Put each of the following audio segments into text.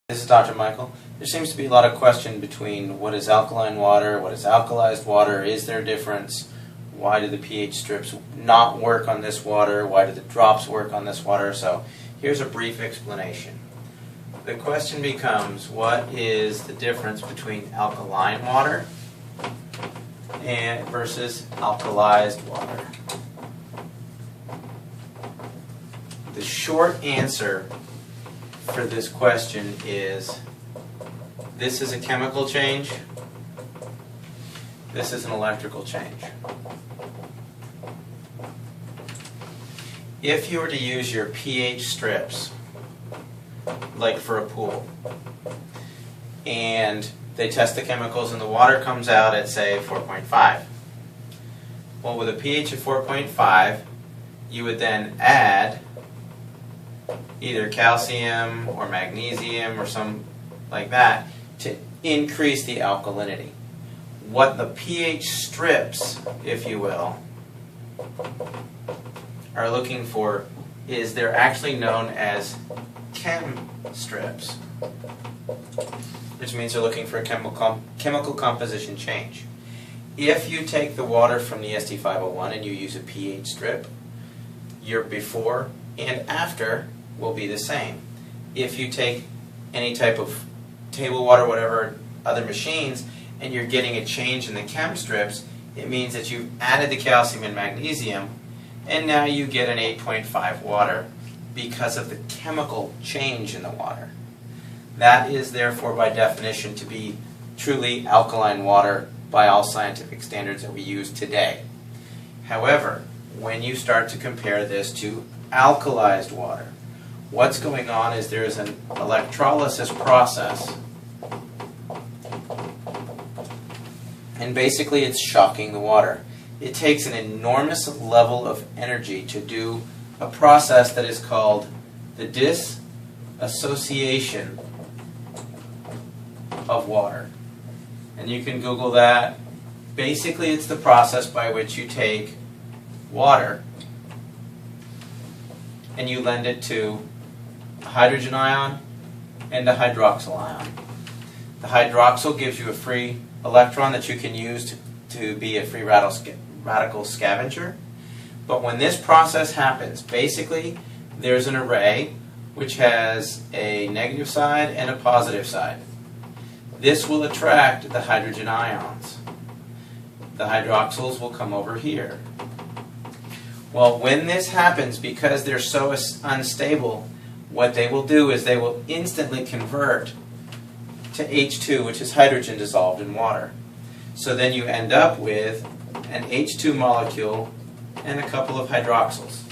This is Dr. Michael. There seems to be a lot of question between what is alkaline water, what is alkalized water, is there a difference, why do the pH strips not work on this water, why do the drops work on this water. So here's a brief explanation. The question becomes, what is the difference between alkaline water versus alkalized water? The short answer for this question is this is a chemical change, this is an electrical change. If you were to use your pH strips, like for a pool, and they test the chemicals and the water comes out at, say, 4.5. Well, with a pH of 4.5, you would then add either calcium or magnesium or some like that to increase the alkalinity. What the pH strips, if you will, are looking for is they're actually known as chem strips, which means they're looking for a chemical composition change. If you take the water from the SD501 and you use a pH strip, your before and after will be the same. If you take any type of table water, whatever other machines, and you're getting a change in the chem strips, it means that you've added the calcium and magnesium, and now you get an 8.5 water because of the chemical change in the water. That is therefore by definition to be truly alkaline water by all scientific standards that we use today. However, when you start to compare this to alkalized water, what's going on is there is an electrolysis process, and basically it's shocking the water. It takes an enormous level of energy to do a process that is called the dissociation of water. And you can Google that. Basically, it's the process by which you take water and you lend it to a hydrogen ion and a hydroxyl ion. The hydroxyl gives you a free electron that you can use to be a free radical scavenger. But when this process happens, basically there's an array which has a negative side and a positive side. This will attract the hydrogen ions. The hydroxyls will come over here. Well, when this happens, because they're so unstable, what they will do is they will instantly convert to H2, which is hydrogen dissolved in water. So then you end up with an H2 molecule and a couple of hydroxyls.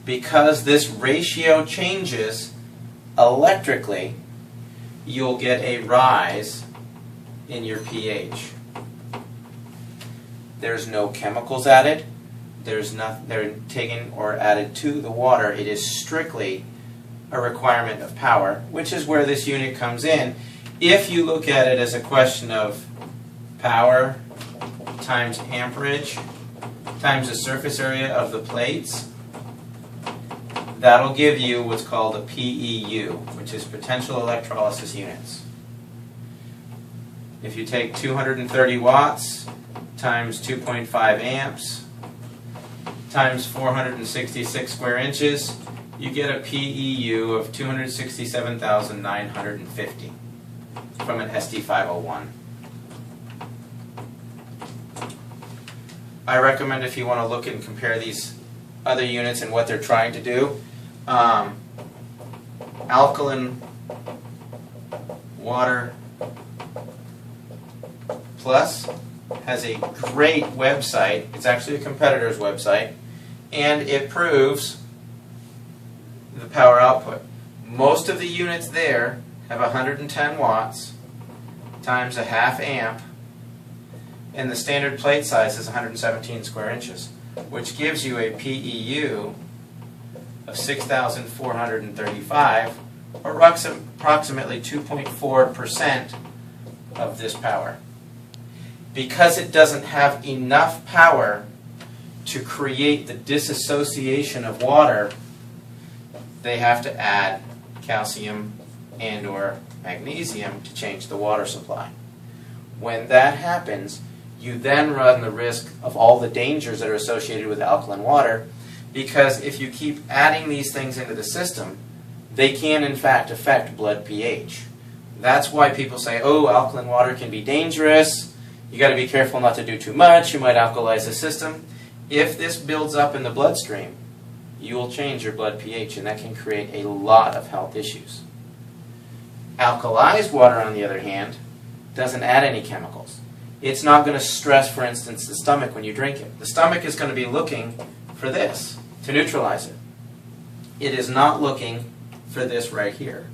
Because this ratio changes electrically, you'll get a rise in your pH. There's no chemicals added. There's nothing they're taken or added to the water. It is strictly a requirement of power, which is where this unit comes in. If you look at it as a question of power times amperage times the surface area of the plates, that'll give you what's called a PEU, which is potential electrolysis units. If you take 230 watts times 2.5 amps times 466 square inches, you get a PEU of 267,950 from an SD501. I recommend, if you want to look and compare these other units and what they're trying to do, Alkaline Water Plus has a great website. It's actually a competitor's website, and it proves the power output. Most of the units there have 110 watts times a half amp, and the standard plate size is 117 square inches, which gives you a PEU of 6,435, or approximately 2.4% of this power. Because it doesn't have enough power to create the dissociation of water, they have to add calcium and or magnesium to change the water supply. When that happens, you then run the risk of all the dangers that are associated with alkaline water, because if you keep adding these things into the system, they can in fact affect blood pH. That's why people say, oh, alkaline water can be dangerous, you got to be careful not to do too much, you might alkalize the system. If this builds up in the bloodstream, you will change your blood pH, and that can create a lot of health issues. Alkalized water, on the other hand, doesn't add any chemicals. It's not going to stress, for instance, the stomach when you drink it. The stomach is going to be looking for this to neutralize it. It is not looking for this right here.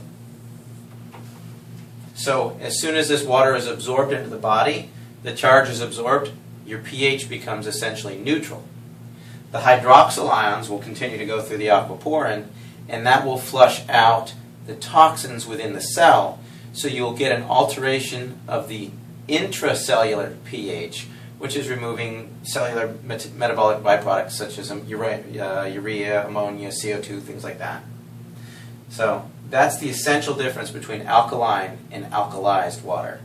So as soon as this water is absorbed into the body, the charge is absorbed, your pH becomes essentially neutral. The hydroxyl ions will continue to go through the aquaporin, and that will flush out the toxins within the cell, so you'll get an alteration of the intracellular pH, which is removing cellular metabolic byproducts such as urea, ammonia, CO2, things like that. So that's the essential difference between alkaline and alkalized water.